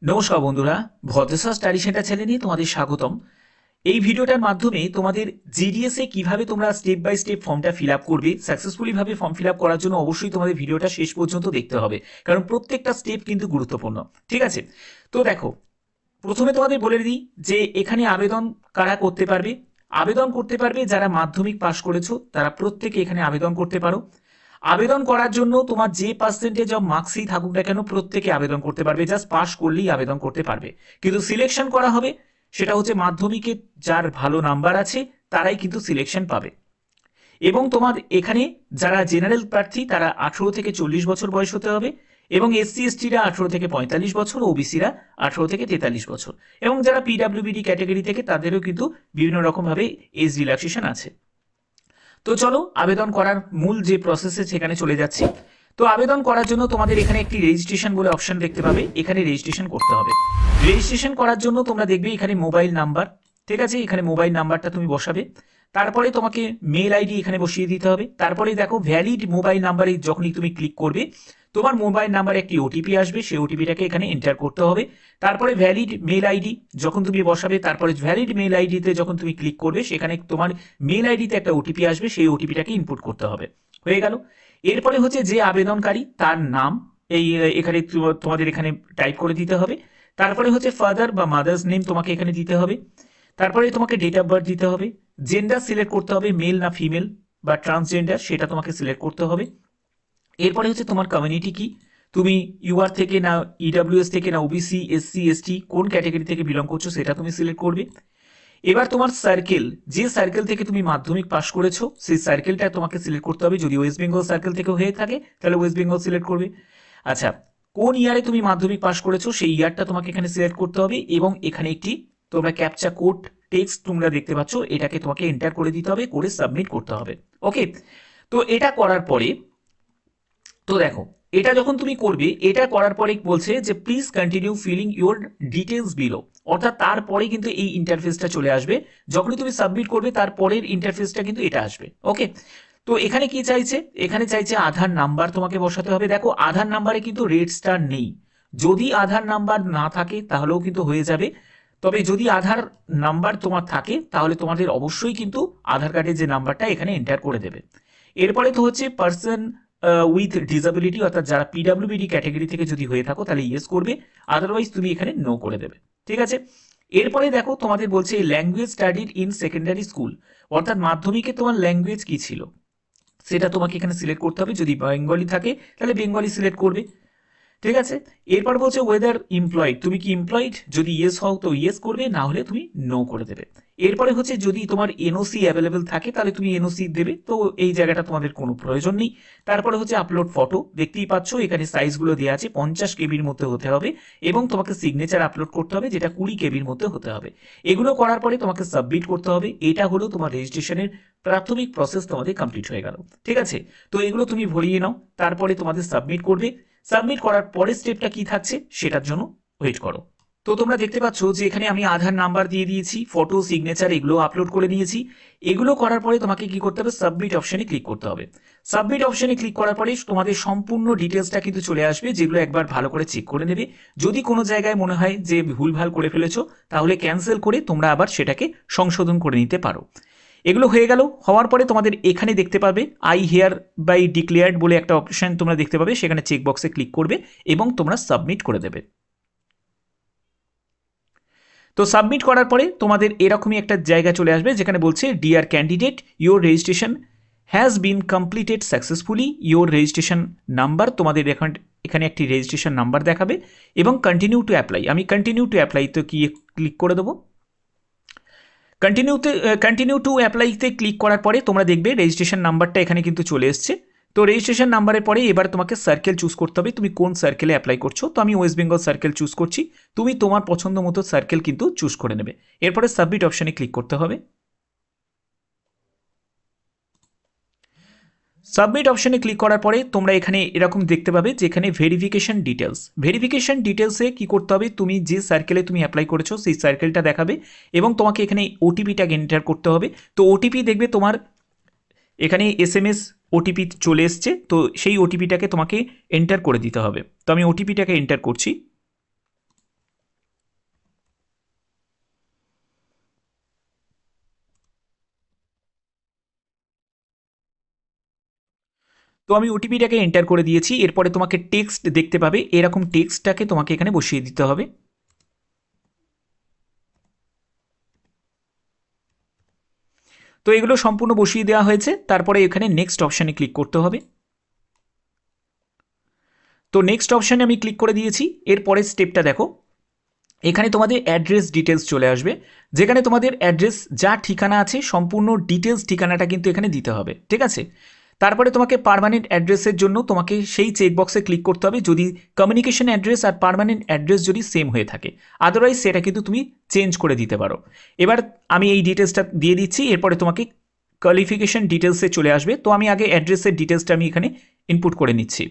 নমস্কার বন্ধুরা, ভদ্রসা study centre চ্যানেলে তোমাদের স্বাগতম। এই ভিডিওটার মাধ্যমে তোমাদের জিডিএস এ কিভাবে তোমরা স্টেপ বাই স্টেপ ফর্মটা ফিল আপ করবে, সাকসেসফুলি ভাবে ফর্ম ফিল আপ করার জন্য অবশ্যই তোমাদের ভিডিওটা শেষ পর্যন্ত দেখতে হবে, কারণ প্রত্যেকটা স্টেপ কিন্তু গুরুত্বপূর্ণ। ঠিক আছে, তো দেখো, প্রথমে তোমাদের বলে দিই যে এখানে আবেদন কারা করতে পারবে। আবেদন করতে পারবে যারা মাধ্যমিক পাশ করেছো, তারা প্রত্যেকে এখানে আবেদন করতে পারো। আবেদন করার জন্য তোমার যে পার্সেন্টেজ অফ মার্কসই থাকুক না কেন, প্রত্যেকে আবেদন করতে পারবে, জাস্ট পাস করলেই আবেদন করতে পারবে। কিন্তু সিলেকশন করা হবে, সেটা হচ্ছে মাধ্যমিকে যার ভালো নাম্বার আছে তারাই কিন্তু সিলেকশন পাবে। এবং তোমার এখানে যারা জেনারেল প্রার্থী তারা 18 থেকে 40 বছর বয়স হতে হবে, এবং এসসি এসটিরা 18 থেকে 45 বছর, ওবিসিরা 18 থেকে 43 বছর, এবং যারা পিডাব্লিউবিডি ক্যাটাগরি থেকে তাদেরও কিন্তু বিভিন্ন রকমভাবে এজ রিল্যাক্সেশন আছে। তো চলো আবেদন করার মূল যে প্রসেসে সেখানে চলে যাচ্ছি। তো আবেদন করার জন্য তোমাদের এখানে একটি রেজিস্ট্রেশন বলে অপশন দেখতে পাবে, এখানে রেজিস্ট্রেশন করতে হবে। রেজিস্ট্রেশন করার জন্য তোমরা দেখবে এখানে মোবাইল নাম্বার, ঠিক আছে, এখানে মোবাইল নাম্বারটা তুমি বসাবে। তারপরে তোমাকে মেল আইডি এখানে বসিয়ে দিতে হবে। তারপরে দেখো ভ্যালিড মোবাইল নাম্বারে যখনই তুমি ক্লিক করবে, তোমার মোবাইল নাম্বারে একটি ওটিপি আসবে, সেই ওটিপিটাকে এখানে এন্টার করতে হবে। তারপরে ভ্যালিড মেল আইডি যখন তুমি বসাবে, তারপরে ভ্যালিড মেল আইডিতে যখন তুমি ক্লিক করবে, সেখানে তোমার মেল আইডিতে একটা ওটিপি আসবে, সেই ওটিপিটাকে ইনপুট করতে হবে। হয়ে গেল। এরপরে হচ্ছে যে আবেদনকারী তার নাম এই এখানে তোমাদের এখানে টাইপ করে দিতে হবে। তারপরে হচ্ছে ফাদার বা মাদার্স নেম তোমাকে এখানে দিতে হবে। তারপরে তোমাকে ডেট অফ বার্থ দিতে হবে। জেন্ডার সিলেক্ট করতে হবে, মেল না ফিমেল বা ট্রান্সজেন্ডার সেটা তোমাকে সিলেক্ট করতে হবে। এরপরে হচ্ছে তোমার কমিউনিটি কি, তুমি ইউআর থেকে না ইডাব্লিউএস থেকে না ওবিসি এসসি এসটি কোন ক্যাটাগরি থেকে বিলং করছো সেটা তুমি সিলেক্ট করবে। এবার তোমার সার্কেল, যে সার্কেল থেকে তুমি মাধ্যমিক পাস করেছো সেই সার্কেলটা তোমাকে সিলেক্ট করতে হবে। যদি ওয়েস্ট বেঙ্গল সার্কেল থেকে হয়ে থাকে তাহলে ওয়েস্ট বেঙ্গল সিলেক্ট করবে। আচ্ছা, কোন ইয়ারে তুমি মাধ্যমিক পাস করেছো সেই ইয়ারটা তোমাকে এখানে সিলেক্ট করতে হবে, এবং এখানে একটি তোমরা ক্যাপচা কোড টেক্সট তোমরা দেখতে পাচ্ছ, এটাকে তোমাকে এন্টার করে দিতে হবে, করে সাবমিট করতে হবে। ওকে, তো এটা করার পরে, তো দেখো, এটা যখন তুমি করবে, এটা করার পরে বলছে যে please continue filling your details below, অর্থাৎ তারপরে কিন্তু এই ইন্টারফেসটা চলে আসবে। যখনই তুমি সাবমিট করবে তারপরের ইন্টারফেসটা কিন্তু এটা আসবে। ওকে, তো এখানে কি চাইছে, এখানে চাইছে আধার নাম্বার তোমাকে বসাতে হবে। দেখো আধার নাম্বারে কিন্তু রেড স্টার নেই, যদি আধার নাম্বার না থাকে তাহলেও কিন্তু হয়ে যাবে। তবে যদি আধার নাম্বার তোমার থাকে তাহলে তোমাদের অবশ্যই কিন্তু আধার কার্ডের যে নাম্বারটা এখানে এন্টার করে দেবে। এরপরে তো হচ্ছে পার্সন উইথ ডিসাবিলিটি, অর্থাৎ যারা পিডাব্লিউবিডি ক্যাটাগরি থেকে যদি হয়ে থাকো তাহলে ইয়েস করবে, আদারওয়াইজ তুমি এখানে নো করে দেবে। ঠিক আছে, এরপরে দেখো তোমাদের বলছে language studied in secondary school, অর্থাৎ মাধ্যমিকে তোমার ল্যাঙ্গুয়েজ কি ছিল সেটা তোমাকে এখানে সিলেক্ট করতে হবে। যদি বেঙ্গলি থাকে তাহলে বেঙ্গলি সিলেক্ট করবে। ঠিক আছে, এরপর বলছে ওয়েদার এমপ্লয়েড, তুমি কি এমপ্লয়েড, যদি ইয়েস হও তো ইয়েস করবে, না হলে তুমি নো করে দেবে। এরপরে হচ্ছে যদি তোমার এনওসি অ্যাভেলেবেল থাকে তাহলে তুমি এনওসি দেবে, তো এই জায়গাটা তোমাদের কোনো প্রয়োজন নেই। তারপরে হচ্ছে আপলোড ফটো, দেখতেই পাচ্ছ এখানে সাইজগুলো দেওয়া আছে, 50 কেবির মধ্যে হতে হবে, এবং তোমাকে সিগনেচার আপলোড করতে হবে যেটা 20 কেবির মধ্যে হতে হবে। এগুলো করার পরে তোমাকে সাবমিট করতে হবে। এটা হলো তোমার রেজিস্ট্রেশনের প্রাথমিক প্রসেস তোমাদের কমপ্লিট হয়ে গেল। ঠিক আছে, তো এগুলো তুমি ভরিয়ে নাও, তারপরে তোমাদের সাবমিট করবে। সাবমিট করার পরের স্টেপটা কি থাকছে সেটার জন্য ওয়েট করো। তো তোমরা দেখতে পাচ্ছ যে এখানে আমি আধার নাম্বার দিয়ে দিয়েছি, ফটো সিগনেচার এগুলো আপলোড করে নিয়েছি। এগুলো করার পরে তোমাকে কি করতে হবে, সাবমিট অপশনে ক্লিক করতে হবে। সাবমিট অপশনে ক্লিক করার পরে তোমাদের সম্পূর্ণ ডিটেলসটা কিন্তু চলে আসবে, যেগুলো একবার ভালো করে চেক করে নেবে। যদি কোনো জায়গায় মনে হয় যে ভুলভাল করে ফেলেছো তাহলে ক্যান্সেল করে তোমরা আবার সেটাকে সংশোধন করে নিতে পারো। এগুলো হয়ে গেল। হওয়ার পরে তোমাদের এখানে দেখতে পাবে আই হেয়ার বাই ডিক্লেয়ার্ড বলে একটা অপশন তোমরা দেখতে পাবে, সেখানে চেকবক্সে ক্লিক করবে এবং তোমরা সাবমিট করে দেবে। তো সাবমিট করার পরে তোমাদের এরকমই একটা জায়গা চলে আসবে যেখানে বলছে dear candidate your registration has been completed successfully, your registration number, তোমাদের এখানে একটি রেজিস্ট্রেশন নাম্বার দেখাবে, এবং কন্টিনিউ টু অ্যাপ্লাই, আমি কন্টিনিউ টু অ্যাপ্লাই তো কি ক্লিক করে দেবো। কন্টিনিউ টু অ্যাপ্লাইতে ক্লিক করার পরে তোমরা দেখবে রেজিস্ট্রেশন নাম্বারটা এখানে কিন্তু চলে এসছে। তো রেজিস্ট্রেশন নাম্বারের পরে এবার তোমাকে সার্কেল চুজ করতে হবে, তুমি কোন সার্কেলে অ্যাপ্লাই করছো। তো আমি ওয়েস্ট বেঙ্গল সার্কেল চুজ করছি, তুমি তোমার পছন্দ মতো সার্কেল কিন্তু চুজ করে নেবে। এরপরে সাবমিট অপশনে ক্লিক করতে হবে। সাবমিট অপশনে ক্লিক করার পরে তোমরা এখানে এরকম দেখতে পাবে যে এখানে ভেরিফিকেশন ডিটেলস, ভেরিফিকেশন ডিটেলসে কি করতে হবে, তুমি যে সার্কেলে তুমি অ্যাপ্লাই করেছো সেই সার্কেলটা দেখাবে, এবং তোমাকে এখানে ওটিপিটা এন্টার করতে হবে। তো ওটিপি দেখবে তোমার এখানে এসএমএস ওটিপি চলে এসছে, তো সেই ওটিপিটাকে তোমাকে এন্টার করে দিতে হবে। তো আমি ওটিপিটাকে এন্টার করছি। তো আমি ওটিপিটাকে এন্টার করে দিয়েছি। এরপরে তোমাকে টেক্সট দেখতে পাবে, এরকম টেক্সটটাকে তোমাকে এখানে বসিয়ে দিতে হবে। তো এগুলো সম্পূর্ণ বসিয়ে দেওয়া হয়েছে। তারপরে এখানে নেক্সট অপশানে ক্লিক করতে হবে। তো নেক্সট অপশানে আমি ক্লিক করে দিয়েছি। এরপরের স্টেপটা দেখো, এখানে তোমাদের অ্যাড্রেস ডিটেলস চলে আসবে, যেখানে তোমাদের অ্যাড্রেস যা ঠিকানা আছে সম্পূর্ণ ডিটেলস ঠিকানাটা কিন্তু এখানে দিতে হবে, ঠিক আছে। তারপরে তোমাকে পার্মানেন্ট অ্যাড্রেসের জন্য তোমাকে সেই চেকবক্সে ক্লিক করতে হবে যদি কমিউনিকেশন অ্যাড্রেস আর পার্মানেন্ট অ্যাড্রেস যদি সেম হয়ে থাকে, আদারওয়াইজ সেটা কিন্তু তুমি চেঞ্জ করে দিতে পারো। এবার আমি এই ডিটেলসটা দিয়ে দিচ্ছি। এরপরে তোমাকে কোয়ালিফিকেশন ডিটেলসে চলে আসবে। তো আমি আগে অ্যাড্রেসের ডিটেলসটা আমি এখানে ইনপুট করে নিচ্ছি।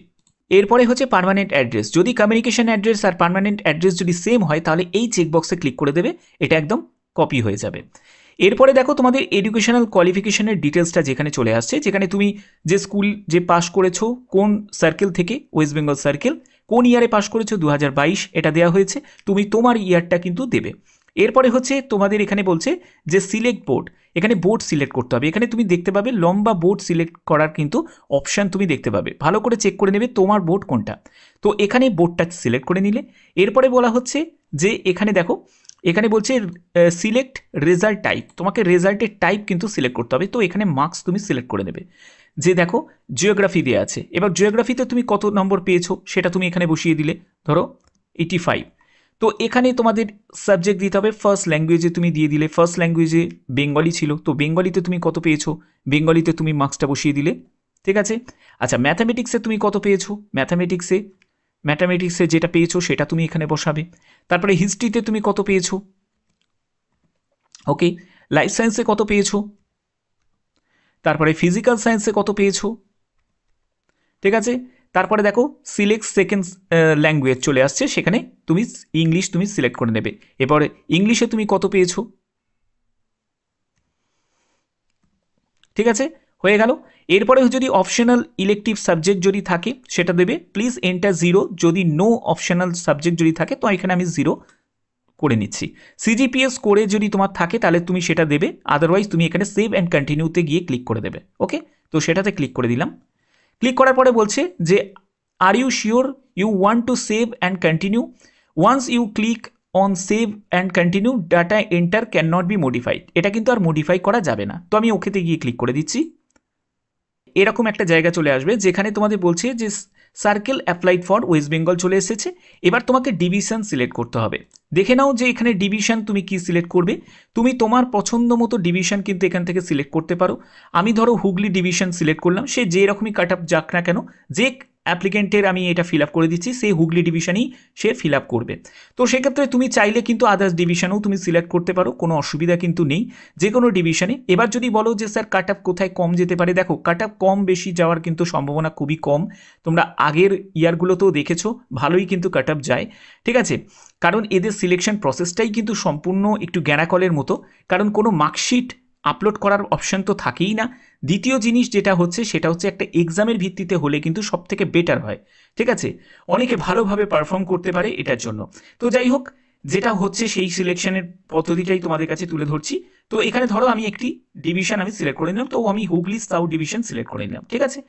এরপরে হচ্ছে পার্মানেন্ট অ্যাড্রেস। যদি কমিউনিকেশন অ্যাড্রেস আর পার্মানেন্ট অ্যাড্রেস যদি সেম হয় তাহলে এই চেকবক্সে ক্লিক করে দেবে, এটা একদম কপি হয়ে যাবে। এরপরে দেখো তোমাদের এডুকেশনাল কোয়ালিফিকেশনের ডিটেলসটা যেখানে চলে আসছে, যেখানে তুমি যে স্কুল যে পাস করেছো কোন সার্কেল থেকে, ওয়েস্ট বেঙ্গল সার্কেল, কোন ইয়ারে পাস করেছো 2022 এটা দেওয়া হয়েছে, তুমি তোমার ইয়ারটা কিন্তু দেবে। এরপরে হচ্ছে তোমাদের এখানে বলছে যে সিলেক্ট বোর্ড, এখানে বোর্ড সিলেক্ট করতে হবে। এখানে তুমি দেখতে পাবে লম্বা বোর্ড সিলেক্ট করার কিন্তু অপশান তুমি দেখতে পাবে, ভালো করে চেক করে নেবে তোমার বোর্ড কোনটা। তো এখানে বোর্ডটা সিলেক্ট করে নিলে এরপরে বলা হচ্ছে যে এখানে দেখো, এখানে বলছে সিলেক্ট রেজাল্ট টাইপ, তোমাকে রেজাল্টের টাইপ কিন্তু সিলেক্ট করতে হবে। তো এখানে মার্কস তুমি সিলেক্ট করে নেবে। যে দেখো জিওগ্রাফি দেওয়া আছে, এবার জিওগ্রাফিতে তুমি কত নম্বর পেয়েছো সেটা তুমি এখানে বসিয়ে দিলে, ধরো 85। তো এখানে তোমাদের সাবজেক্ট দিতে হবে, ফার্স্ট ল্যাঙ্গুয়েজে তুমি দিয়ে দিলে, ফার্স্ট ল্যাঙ্গুয়েজে বেঙ্গলি ছিল, তো বেঙ্গলিতে তুমি কত পেয়েছো, বেঙ্গলিতে তুমি মার্কসটা বসিয়ে দিলে, ঠিক আছে। আচ্ছা ম্যাথামেটিক্সে তুমি কত পেয়েছো, ম্যাথামেটিক্সে যেটা পেয়েছো সেটা তুমি এখানে বসাবে। তারপরে হিস্ট্রিতে তুমি কত পেয়েছো, ওকে, লাইফ সায়েন্সে কত পেয়েছো, তারপরে ফিজিক্যাল সায়েন্সে কত পেয়েছো, ঠিক আছে। তারপরে দেখো সিলেক্ট সেকেন্ড ল্যাঙ্গুয়েজ চলে আসছে, সেখানে তুমি ইংলিশ তুমি সিলেক্ট করে নেবে। এরপরে ইংলিশে তুমি কত পেয়েছো, ঠিক আছে, হয়ে গেল। এরপরে যদি অপশনাল ইলেকটিভ সাবজেক্ট যদি থাকে সেটা দেবে, প্লিজ এন্টার 0। যদি নো অপশনাল সাবজেক্ট যদি থাকে তো এখানে আমি 0 করে নিচ্ছি। সিজিপিএ স্কোরে যদি তোমার থাকে তাহলে তুমি সেটা দেবে, আদারওয়াইজ তুমি এখানে সেভ অ্যান্ড কন্টিনিউতে গিয়ে ক্লিক করে দেবে, ওকে। তো সেটাতে ক্লিক করে দিলাম। ক্লিক করার পরে বলছে যে are you sure you want to save and continue, once you click on save and continue data enter can not be modified, এটা কিন্তু আর মডিফাই করা যাবে না। তো আমি ওকেতে গিয়ে ক্লিক করে দিচ্ছি। এরকম একটা জায়গা চলে আসবে যেখানে তোমাদের বলছে যে circle applied for West Bengal চলে এসেছে। এবার তোমাকে ডিভিশন সিলেক্ট করতে হবে। দেখে নাও যে এখানে ডিভিশন তুমি কি সিলেক্ট করবে, তুমি তোমার পছন্দ মতো ডিভিশন কিন্তু এখান থেকে সিলেক্ট করতে পারো। আমি ধরো হুগলি ডিভিশন সিলেক্ট করলাম, সে যে রকমই কাট আপ যাক না কেন, যে অ্যাপ্লিকেন্টের আমি এটা ফিল আপ করে দিচ্ছি সেই হুগলি ডিভিশনেই সে ফিল আপ করবে। তো সেক্ষেত্রে তুমি চাইলে কিন্তু আদার্স ডিভিশনও তুমি সিলেক্ট করতে পারো, কোনো অসুবিধা কিন্তু নেই যে কোনো ডিভিশনে। এবার যদি বলো যে স্যার কাট আপ কোথায় কম যেতে পারে, দেখো কাট আপ কম বেশি যাওয়ার কিন্তু সম্ভাবনা খুবই কম। তোমরা আগের ইয়ারগুলোতেও দেখেছো ভালোই কিন্তু কাট আপ যায়, ঠিক আছে। কারণ এদের সিলেকশন প্রসেসটাই কিন্তু সম্পূর্ণ একটু গ্যানাকলের মতো, কারণ কোনো মার্কশিট আপলোড করার অপশান তো থাকেই না। দ্বিতীয় জিনিস যেটা হচ্ছে সেটা হচ্ছে একটা এক্সামের ভিত্তিতে হলে কিন্তু সব থেকে বেটার হয়, ঠিক আছে, অনেকে ভালোভাবে পারফর্ম করতে পারে এটার জন্য। তো যাই হোক, যেটা হচ্ছে সেই সিলেকশনের পদ্ধতিটাই তোমাদের কাছে তুলে ধরছি। তো এখানে ধরো আমি একটি ডিভিশন আমি সিলেক্ট করে নিলাম, তো আমি হুগলি সাউথ ডিভিশন সিলেক্ট করে নিলাম, ঠিক আছে।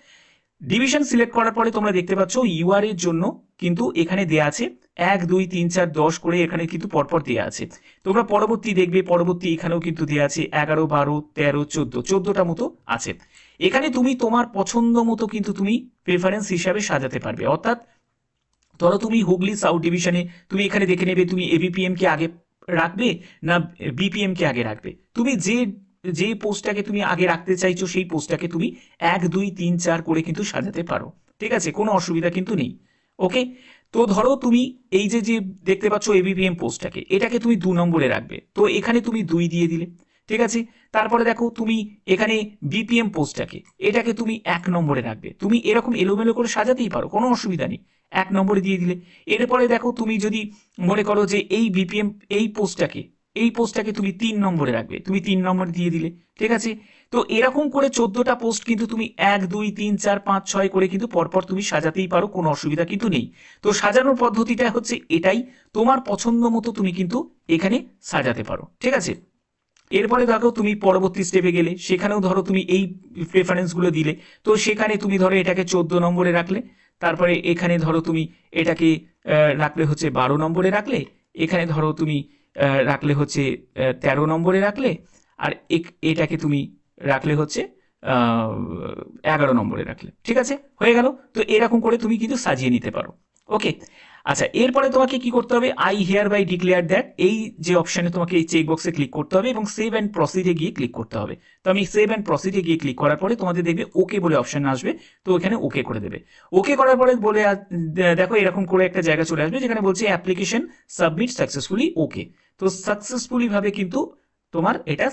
ডিভিশন সিলেক্ট করার পরে তোমরা দেখতে পাচ্ছ ইউআর এর জন্য কিন্তু এখানে দেয়া আছে 1 2 3 4 10 করে, এখানে কিন্তু পরপর দেওয়া আছে। তোমরা পরবর্তী দেখবে, পরবর্তী এখানেও কিন্তু দেওয়া আছে 11 12 13 14, 14টা মতো আছে। এখানে তুমি তোমার পছন্দ মতো কিন্তু তুমি প্রেফারেন্স হিসাবে সাজাতে পারবে। অর্থাৎ ধরো তুমি হুগলি সাউথ ডিভিশনে তুমি এখানে দেখে নেবে তুমি এবিপিএম কে আগে রাখবে না বিপিএম কে আগে রাখবে। তুমি যে পোস্টটাকে তুমি আগে রাখতে চাইছো সেই পোস্টটাকে তুমি 1 2 3 4 করে কিন্তু সাজাতে পারো, ঠিক আছে, কোনো অসুবিধা কিন্তু নেই, ওকে। তো ধরো তুমি এই যে দেখতে পাচ্ছ এবিপিএম পোস্টটাকে, এটাকে তুমি 2 নম্বরে রাখবে, তো এখানে তুমি 2 দিয়ে দিলে, ঠিক আছে। তারপরে দেখো তুমি এখানে বিপিএম পোস্টটাকে এটাকে তুমি 1 নম্বরে রাখবে, তুমি এরকম এলোমেলো করে সাজাতেই পারো, কোনো অসুবিধা নেই, 1 নম্বরে দিয়ে দিলে। এরপরে দেখো তুমি যদি মনে করো যে এই বিপিএম এই পোস্টটাকে তুমি 3 নম্বরে রাখবে, তুমি 3 নম্বরে দিয়ে দিলে, ঠিক আছে। তো এরকম করে 14টা পোস্ট কিন্তু তুমি 1 2 3 4 5 6 করে কিন্তু পরপর তুমি সাজাতেই পারো, কোনো অসুবিধা কিন্তু নেই। তো সাজানোর পদ্ধতিটা হচ্ছে এটাই, তোমার পছন্দ মতো তুমি কিন্তু এখানে সাজাতে পারো, ঠিক আছে। এরপরে দেখো তুমি পরবর্তী স্টেপে গেলে, সেখানেও ধরো তুমি এই প্রেফারেন্সগুলো দিলে, তো সেখানে তুমি ধরো এটাকে 14 নম্বরে রাখলে, তারপরে এখানে ধরো তুমি এটাকে রাখলে হচ্ছে 12 নম্বরে রাখলে, এখানে ধরো তুমি রাখলে হচ্ছে 13 নম্বরে রাখলে, আর এটাকে তুমি রাখলে হচ্ছে 11 নম্বরে রাখলে। ঠিক আছে, হয়ে গেল। তো এরকম করে তুমি কিন্তু সাজিয়ে নিতে পারো। ওকে, আচ্ছা, এরপরে তোমাকে কি করতে হবে, I hereby declare that, এই যে অপশনে তোমাকে এই চেক বক্সে ক্লিক করতে হবে এবং সেভ অ্যান্ড প্রসিডে গিয়ে ক্লিক করতে হবে। তো আমি সেভ অ্যান্ড প্রসিডে গিয়ে ক্লিক করার পরে তোমাদের দেখবে ওকে বলে অপশন আসবে, তো এখানে ওকে করে দেবে। ওকে করার পরে বলে দেখো এরকম করে একটা জায়গা চলে আসবে যেখানে বলছে অ্যাপ্লিকেশন সাবমিট সাকসেসফুলি ওকে। তো সাকসেসফুলি ভাবে কিন্তু তোমার এটা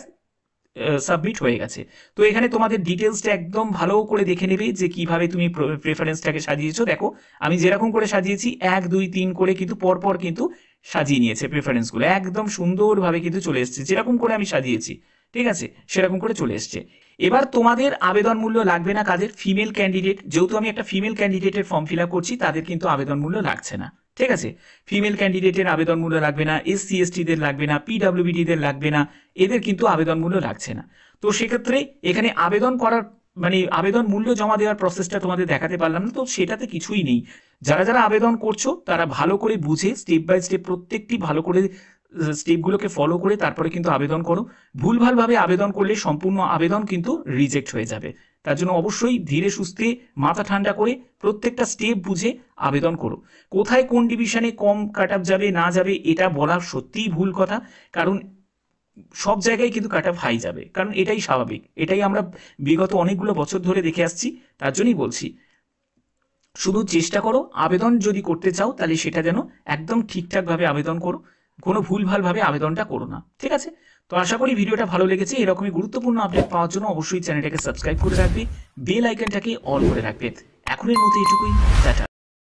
সাবমিট হয়ে গেছে। তো এখানে তোমাদের ডিটেলসটা একদম ভালো করে দেখে নেবে যে কিভাবে তুমি প্রেফারেন্সটাকে সাজিয়েছো। দেখো আমি যেরকম করে সাজিয়েছি 1 2 3 করে কিন্তু পরপর কিন্তু সাজিয়ে নিয়েছে প্রেফারেন্সগুলো, একদম সুন্দরভাবে কিন্তু চলে এসছে যেরকম করে আমি সাজিয়েছি। ঠিক আছে, সেরকম করে চলে এসছে। এবার তোমাদের আবেদন মূল্য লাগবে না কাদের, ফিমেল ক্যান্ডিডেট, যেহেতু আমি একটা ফিমেল ক্যান্ডিডেটের ফর্ম ফিল আপ করছি তাদের কিন্তু আবেদন মূল্য লাগছে না। ঠিক আছে, ফিমেল ক্যান্ডিডেটের আবেদন মূল্য লাগবে না, SC STদের লাগবে না, PWDদের লাগবে না, এদের কিন্তু আবেদন মূল্য লাগছে না। তো সেক্ষেত্রে এখানে আবেদন করার মানে আবেদন মূল্য জমা দেওয়ার প্রসেসটা তোমাদের দেখাতে পারলাম না, তো সেটাতে কিছুই নেই। যারা যারা আবেদন করছো তারা ভালো করে বুঝে স্টেপ বাই স্টেপ প্রত্যেকটি ভালো করে স্টেপগুলোকে ফলো করে তারপরে কিন্তু আবেদন করো। ভুলভালভাবে আবেদন করলে সম্পূর্ণ আবেদন কিন্তু রিজেক্ট হয়ে যাবে। তার জন্য অবশ্যই ধীরে সুস্থে মাথা ঠান্ডা করে প্রত্যেকটা স্টেপ বুঝে আবেদন করো। কোথায় কোন ডিভিশনে কম কাট আপ যাবে না যাবে এটা বলা সত্যিই ভুল কথা, কারণ সব জায়গায় কিন্তু কাট আপ হাই যাবে, কারণ এটাই স্বাভাবিক, এটাই আমরা বিগত অনেকগুলো বছর ধরে দেখে আসছি। তার জন্যই বলছি শুধু চেষ্টা করো, আবেদন যদি করতে চাও তাহলে সেটা যেন একদম ঠিকঠাকভাবে আবেদন করো, কোনো ভুলভালভাবে আবেদনটা করো না। ঠিক আছে, তো আশা করি ভিডিওটা ভালো লেগেছে। এরকমই গুরুত্বপূর্ণ আপডেট পাওয়ার জন্য অবশ্যই চ্যানেলটাকে সাবস্ক্রাইব করে রাখবে, বেল আইকনটাকে অল করে রাখবে। এখনের মতো এটুকুই, টাটা।